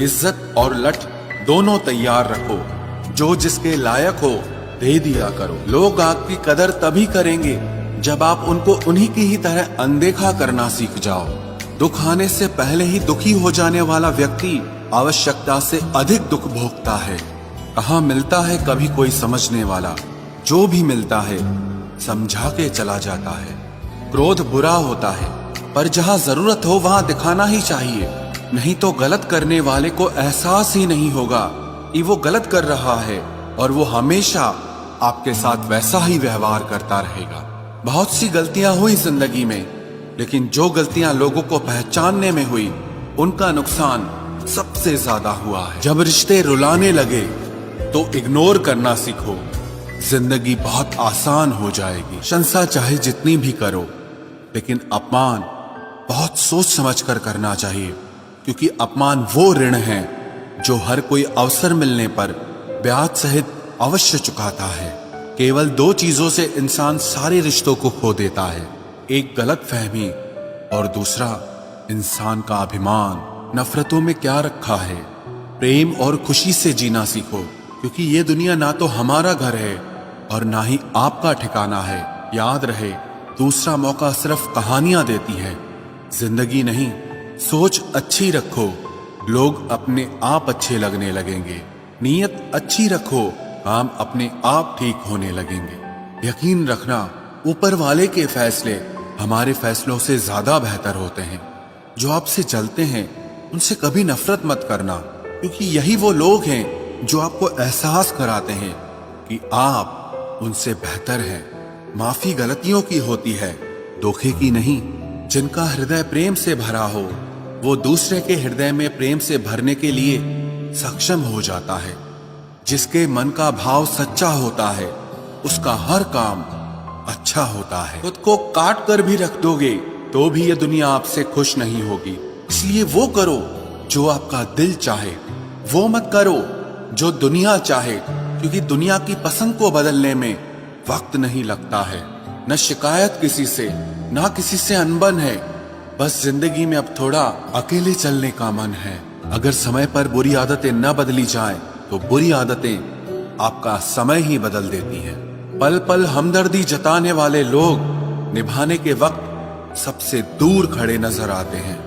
इज्जत और लठ दोनों तैयार रखो। जो जिसके लायक हो दे दिया करो। लोग आपकी कदर तभी करेंगे जब आप उनको उन्हीं की ही तरह अनदेखा करना सीख जाओ। दुख आने से पहले ही दुखी हो जाने वाला व्यक्ति आवश्यकता से अधिक दुख भोगता है। कहाँ मिलता है कभी कोई समझने वाला, जो भी मिलता है समझा के चला जाता है। क्रोध बुरा होता है, पर जहाँ जरूरत हो वहाँ दिखाना ही चाहिए, नहीं तो गलत करने वाले को एहसास ही नहीं होगा कि वो गलत कर रहा है और वो हमेशा आपके साथ वैसा ही व्यवहार करता रहेगा। बहुत सी गलतियां हुई जिंदगी में, लेकिन जो गलतियां लोगों को पहचानने में हुई उनका नुकसान सबसे ज्यादा हुआ है। जब रिश्ते रुलाने लगे तो इग्नोर करना सीखो, जिंदगी बहुत आसान हो जाएगी। प्रशंसा चाहे जितनी भी करो, लेकिन अपमान बहुत सोच समझ कर करना चाहिए, क्योंकि अपमान वो ऋण है जो हर कोई अवसर मिलने पर ब्याज सहित अवश्य चुकाता है। केवल दो चीजों से इंसान सारे रिश्तों को खो देता है, एक गलतफहमी और दूसरा इंसान का अभिमान। नफरतों में क्या रखा है, प्रेम और खुशी से जीना सीखो, क्योंकि ये दुनिया ना तो हमारा घर है और ना ही आपका ठिकाना है। याद रहे, दूसरा मौका सिर्फ कहानियां देती है, जिंदगी नहीं। सोच अच्छी रखो, लोग अपने आप अच्छे लगने लगेंगे। नीयत अच्छी रखो, काम अपने आप ठीक होने लगेंगे। यकीन रखना, ऊपर वाले के फैसले हमारे फैसलों से ज्यादा बेहतर होते हैं। जो आपसे चलते हैं उनसे कभी नफरत मत करना, क्योंकि यही वो लोग हैं जो आपको एहसास कराते हैं कि आप उनसे बेहतर हैं। माफी गलतियों की होती है, धोखे की नहीं। जिनका हृदय प्रेम से भरा हो वो दूसरे के हृदय में प्रेम से भरने के लिए सक्षम हो जाता है। जिसके मन का भाव सच्चा होता है उसका हर काम अच्छा होता है। खुद को काट कर भी रख दोगे तो भी ये दुनिया आपसे खुश नहीं होगी। इसलिए वो करो जो आपका दिल चाहे, वो मत करो जो दुनिया चाहे, क्योंकि दुनिया की पसंद को बदलने में वक्त नहीं लगता है। न शिकायत किसी से, ना किसी से अनबन है, बस जिंदगी में अब थोड़ा अकेले चलने का मन है। अगर समय पर बुरी आदतें न बदली जाएं, तो बुरी आदतें आपका समय ही बदल देती हैं। पल पल हमदर्दी जताने वाले लोग निभाने के वक्त सबसे दूर खड़े नजर आते हैं।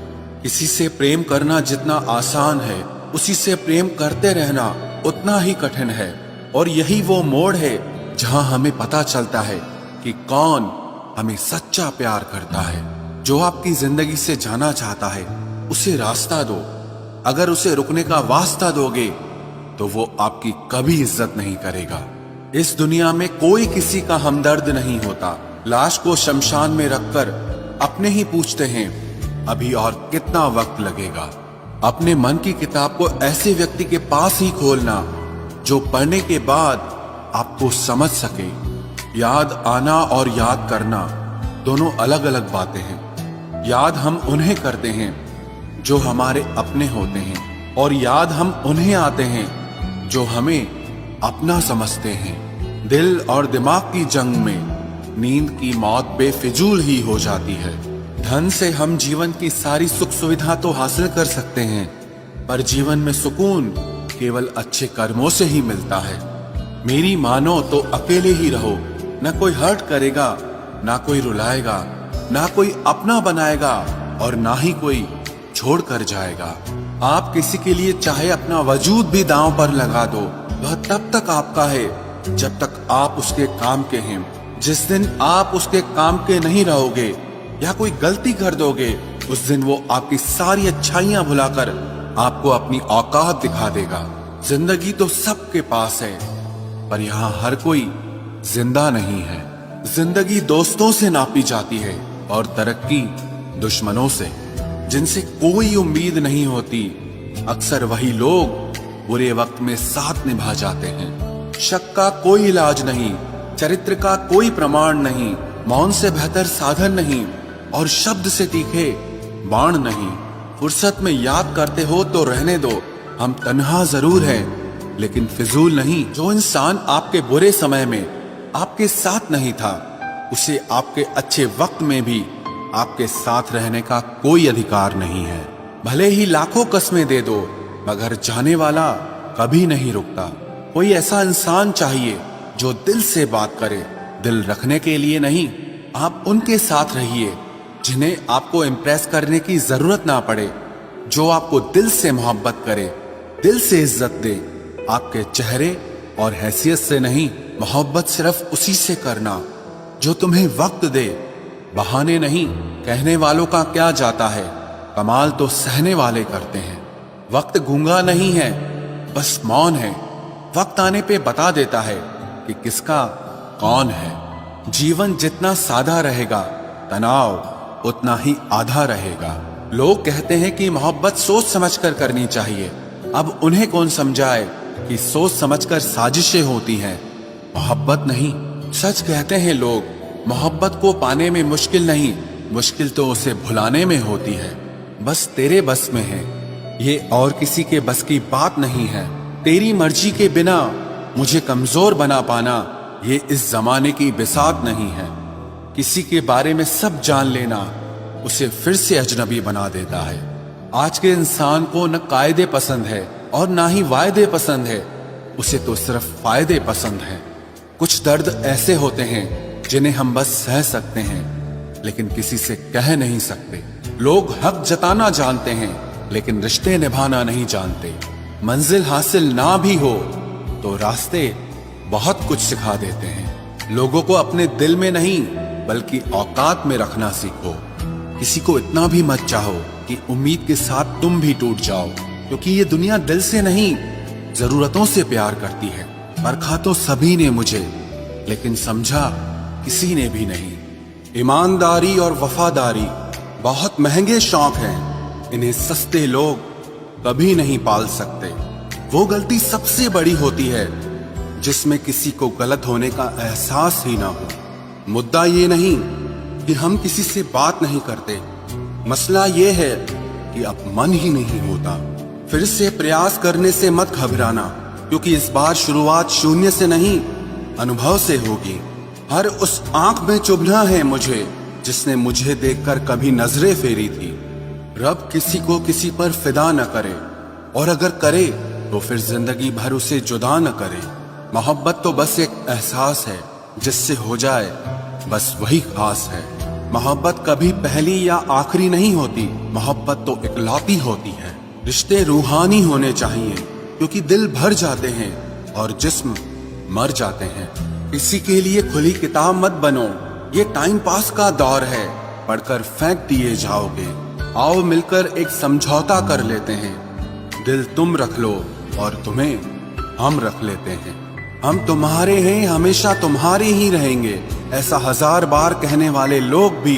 किसी से प्रेम करना जितना आसान है, उसी से प्रेम करते रहना उतना ही कठिन है। और यही वो मोड़ है जहां हमें पता चलता है कि कौन हमें सच्चा प्यार करता है। जो आपकी जिंदगी से जाना चाहता है उसे रास्ता दो। अगर उसे रुकने का वास्ता दोगे तो वो आपकी कभी इज्जत नहीं करेगा। इस दुनिया में कोई किसी का हमदर्द नहीं होता। लाश को शमशान में रखकर अपने ही पूछते हैं अभी और कितना वक्त लगेगा। अपने मन की किताब को ऐसे व्यक्ति के पास ही खोलना जो पढ़ने के बाद आपको समझ सके। याद आना और याद करना दोनों अलग अलग बातें हैं। याद हम उन्हें करते हैं जो हमारे अपने होते हैं, और याद हम उन्हें आते हैं जो हमें अपना समझते हैं। दिल और दिमाग की जंग में नींद की मौत बेफिजूल ही हो जाती है। धन से हम जीवन की सारी सुख सुविधा तो हासिल कर सकते हैं, पर जीवन में सुकून केवल अच्छे कर्मों से ही मिलता है। मेरी मानो तो अकेले ही रहो, न कोई हर्ट करेगा, ना कोई रुलाएगा, ना कोई अपना बनाएगा और ना ही कोई छोड़ कर जाएगा। आप किसी के लिए चाहे अपना वजूद भी दांव पर लगा दो, वह तब तक आपका है जब तक आप उसके काम के हैं। जिस दिन आप उसके काम के नहीं रहोगे या कोई गलती कर दोगे, उस दिन वो आपकी सारी अच्छाइयां भुलाकर आपको अपनी औकात दिखा देगा। जिंदगी तो सबके पास है, पर यहाँ हर कोई जिंदा नहीं है। जिंदगी दोस्तों से नापी जाती है और तरक्की दुश्मनों से। जिनसे कोई उम्मीद नहीं होती, अक्सर वही लोग बुरे वक्त में साथ निभा जाते हैं। शक का कोई इलाज नहीं, चरित्र का कोई प्रमाण नहीं, मौन से बेहतर साधन नहीं और शब्द से तीखे बाण नहीं। फुर्सत में याद करते हो तो रहने दो, हम तन्हा जरूर हैं लेकिन फिजूल नहीं। जो इंसान आपके बुरे समय में आपके साथ नहीं था, उसे आपके अच्छे वक्त में भी आपके साथ रहने का कोई अधिकार नहीं है। भले ही लाखों कस्में दे दो, मगर जाने वाला कभी नहीं रुकता। कोई ऐसा इंसान चाहिए जो दिल से बात करे, दिल रखने के लिए नहीं। आप उनके साथ रहिए जिन्हें आपको इम्प्रेस करने की जरूरत ना पड़े, जो आपको दिल से मोहब्बत करे, दिल से इज्जत दे। आपके चेहरे और हैसियत से नहीं, मोहब्बत सिर्फ उसी से करना जो तुम्हें वक्त दे, बहाने नहीं। कहने वालों का क्या जाता है, कमाल तो सहने वाले करते हैं। वक्त गूंगा नहीं है, बस मौन है। वक्त आने पे बता देता है कि किसका कौन है। जीवन जितना सादा रहेगा, तनाव उतना ही आधा रहेगा। लोग कहते हैं कि मोहब्बत सोच समझकर करनी चाहिए। अब उन्हें कौन समझाए कि सोच समझकर साजिशें होती हैं, मोहब्बत नहीं। सच कहते हैं लोग, मोहब्बत को पाने में मुश्किल नहीं, मुश्किल तो उसे भुलाने में होती है। बस तेरे बस में है, ये और किसी के बस की बात नहीं है। तेरी मर्जी के बिना मुझे कमजोर बना पाना, ये इस जमाने की बिसात नहीं है। किसी के बारे में सब जान लेना उसे फिर से अजनबी बना देता है। आज के इंसान को न कायदे पसंद है और ना ही वायदे पसंद है, उसे तो सिर्फ फायदे पसंद है। कुछ दर्द ऐसे होते हैं जिन्हें हम बस सह सकते हैं, लेकिन किसी से कह नहीं सकते। लोग हक जताना जानते हैं, लेकिन रिश्ते निभाना नहीं जानते। मंजिल हासिल ना भी हो तो रास्ते बहुत कुछ सिखा देते हैं। लोगों को अपने दिल में नहीं बल्कि औकात में रखना सीखो। किसी को इतना भी मत चाहो कि उम्मीद के साथ तुम भी टूट जाओ, क्योंकि ये दुनिया दिल से नहीं, जरूरतों से प्यार करती है। परखा तो सभी ने मुझे, लेकिन समझा किसी ने भी नहीं। ईमानदारी और वफादारी बहुत महंगे शौक हैं, इन्हें सस्ते लोग कभी नहीं पाल सकते। वो गलती सबसे बड़ी होती है जिसमें किसी को गलत होने का एहसास ही ना हो। मुद्दा ये नहीं कि हम किसी से बात नहीं करते, मसला ये है कि अब मन ही नहीं होता। फिर से प्रयास करने से मत घबराना, क्योंकि इस बार शुरुआत शून्य से नहीं, अनुभव से होगी। हर उस आंख में चुभना है मुझे जिसने मुझे देखकर कभी नजरें फेरी थी। रब किसी को किसी पर फिदा न करे, और अगर करे तो फिर जिंदगी भर उसे जुदा न करे। मोहब्बत तो बस एक एहसास है, जिससे हो जाए बस वही खास है। मोहब्बत कभी पहली या आखिरी नहीं होती, मोहब्बत तो इकलौती होती है। रिश्ते रूहानी होने चाहिए, क्योंकि दिल भर जाते हैं और जिस्म मर जाते हैं। किसी के लिए खुली किताब मत बनो, ये टाइम पास का दौर है, पढ़कर फेंक दिए जाओगे। आओ मिलकर एक समझौता कर लेते हैं, दिल तुम रख लो और तुम्हें हम रख लेते हैं। हम तुम्हारे हैं, हमेशा तुम्हारे ही रहेंगे, ऐसा 1000 बार कहने वाले लोग भी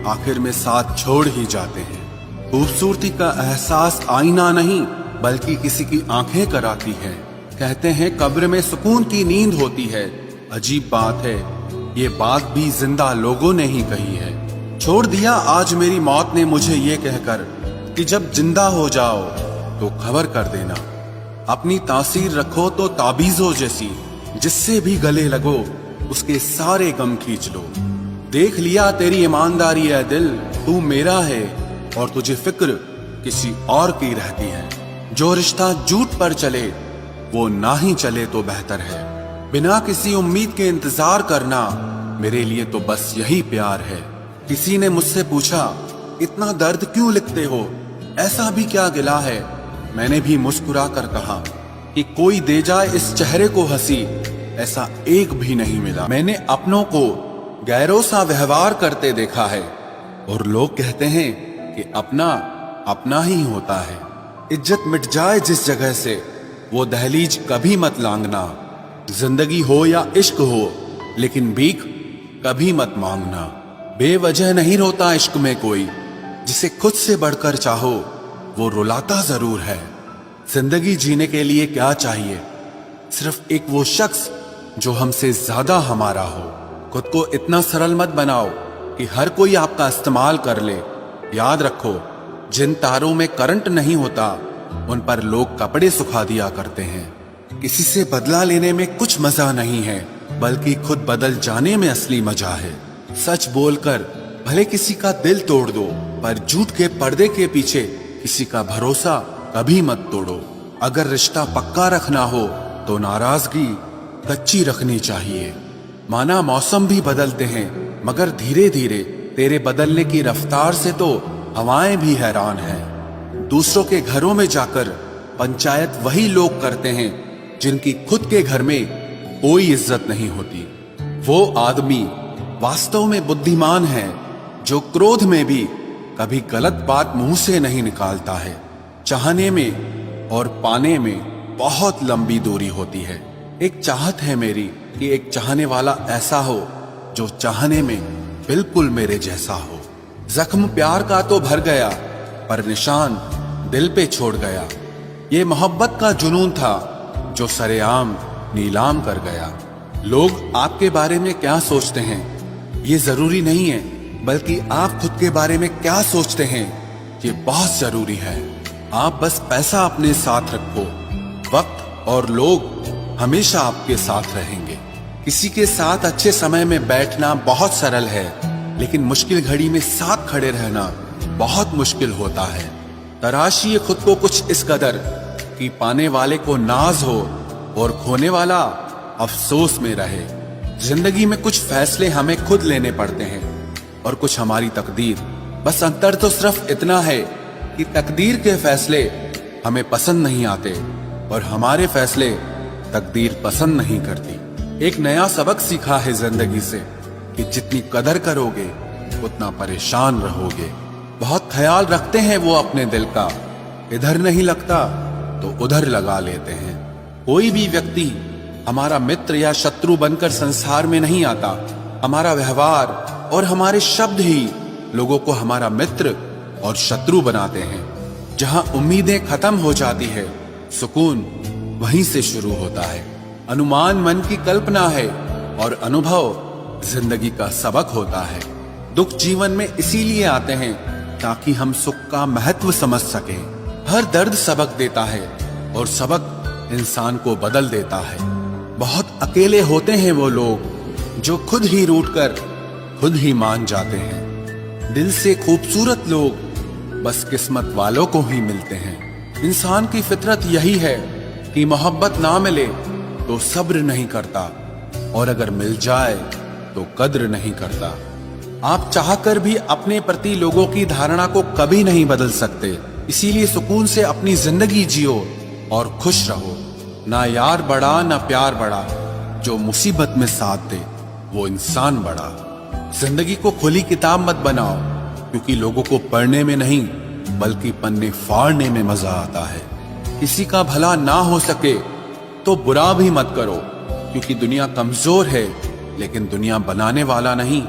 आखिर में साथ छोड़ ही जाते हैं। खूबसूरती का एहसास आईना नहीं बल्कि किसी की आंखें कराती है। कहते हैं कब्र में सुकून की नींद होती है, अजीब बात है, ये बात भी जिंदा लोगों ने ही कही है। छोड़ दिया आज मेरी मौत ने मुझे ये कहकर कि जब जिंदा हो जाओ तो खबर कर देना। अपनी तासीर रखो तो ताबीजों जैसी, जिससे भी गले लगो उसके सारे गम खींच लो। देख लिया तेरी ईमानदारी है दिल, तू मेरा है और तुझे फिक्र किसी और की रहती है। जो रिश्ता झूठ पर चले वो ना ही चले तो बेहतर है। बिना किसी उम्मीद के इंतजार करना मेरे लिए तो बस यही प्यार है। किसी ने मुझसे पूछा इतना दर्द क्यों लिखते हो, ऐसा भी क्या गिला है। मैंने भी मुस्कुरा कर कहा कि कोई दे जाए इस चेहरे को हंसी, ऐसा एक भी नहीं मिला। मैंने अपनों को गैरों सा व्यवहार करते देखा है, और लोग कहते हैं कि अपना अपना ही होता है। इज्जत मिट जाए जिस जगह से वो दहलीज कभी मत लांघना। जिंदगी हो या इश्क हो, लेकिन भीख कभी मत मांगना। बेवजह नहीं रोता इश्क में कोई, जिसे खुद से बढ़कर चाहो वो रुलाता जरूर है। जिंदगी जीने के लिए क्या चाहिए, सिर्फ एक वो शख्स जो हमसे ज्यादा हमारा हो। खुद को इतना सरल मत बनाओ कि हर कोई आपका इस्तेमाल कर ले। याद रखो, जिन तारों में करंट नहीं होता उन पर लोग कपड़े सुखा दिया करते हैं। किसी से बदला लेने में कुछ मजा नहीं है, बल्कि खुद बदल जाने में असली मजा है। सच बोलकर भले किसी का दिल तोड़ दो, पर झूठ के पर्दे के पीछे किसी का भरोसा कभी मत तोड़ो। अगर रिश्ता पक्का रखना हो तो नाराजगी कच्ची रखनी चाहिए। माना मौसम भी बदलते हैं, मगर धीरे धीरे तेरे बदलने की रफ्तार से तो हवाएं भी हैरान हैं। दूसरों के घरों में जाकर पंचायत वही लोग करते हैं जिनकी खुद के घर में कोई इज्जत नहीं होती। वो आदमी वास्तव में बुद्धिमान है जो क्रोध में भी कभी गलत बात मुंह से नहीं निकालता है। चाहने में और पाने में बहुत लंबी दूरी होती है। एक चाहत है मेरी कि एक चाहने वाला ऐसा हो जो चाहने में बिल्कुल मेरे जैसा हो। जख्म प्यार का तो भर गया, पर निशान दिल पे छोड़ गया। ये मोहब्बत का जुनून था जो सरेआम नीलाम कर गया। लोग आपके बारे में क्या सोचते हैं ये जरूरी नहीं है, बल्कि आप खुद के बारे में क्या सोचते हैं ये बहुत जरूरी है। आप बस पैसा अपने साथ रखो, वक्त और लोग हमेशा आपके साथ रहेंगे। किसी के साथ अच्छे समय में बैठना बहुत सरल है, लेकिन मुश्किल घड़ी में साथ खड़े रहना बहुत मुश्किल होता है। तराशिए खुद को कुछ इस कदर कि पाने वाले को नाज हो और खोने वाला अफसोस में रहे। जिंदगी में कुछ फैसले हमें खुद लेने पड़ते हैं और कुछ हमारी तकदीर। बस अंतर तो सिर्फ इतना है कि तकदीर के फैसले हमें पसंद नहीं आते और हमारे फैसले तकदीर पसंद नहीं करती। एक नया सबक सीखा है जिंदगी से कि जितनी कदर करोगे उतना परेशान रहोगे। बहुत ख्याल रखते हैं वो अपने दिल का, इधर नहीं लगता तो उधर लगा लेते हैं। कोई भी व्यक्ति हमारा मित्र या शत्रु बनकर संसार में नहीं आता। हमारा व्यवहार और हमारे शब्द ही लोगों को हमारा मित्र और शत्रु बनाते हैं। जहां उम्मीदें खत्म हो जाती है, सुकून वहीं से शुरू होता है। अनुमान मन की कल्पना है और अनुभव जिंदगी का सबक होता है। दुख जीवन में इसीलिए आते हैं ताकि हम सुख का महत्व समझ सकें। हर दर्द सबक देता है और सबक इंसान को बदल देता है। बहुत अकेले होते हैं वो लोग जो खुद ही रूठकर खुद ही मान जाते हैं। दिल से खूबसूरत लोग बस किस्मत वालों को ही मिलते हैं। इंसान की फितरत यही है कि मोहब्बत ना मिले तो सब्र नहीं करता, और अगर मिल जाए तो कद्र नहीं करता। आप चाहकर भी अपने प्रति लोगों की धारणा को कभी नहीं बदल सकते। इसीलिए सुकून से अपनी जिंदगी जियो और खुश रहो। ना यार बड़ा ना प्यार बड़ा, जो मुसीबत में साथ दे वो इंसान बड़ा। जिंदगी को खुली किताब मत बनाओ, क्योंकि लोगों को पढ़ने में नहीं बल्कि पन्ने फाड़ने में मजा आता है। किसी का भला ना हो सके तो बुरा भी मत करो, क्योंकि दुनिया कमजोर है लेकिन दुनिया बनाने वाला नहीं।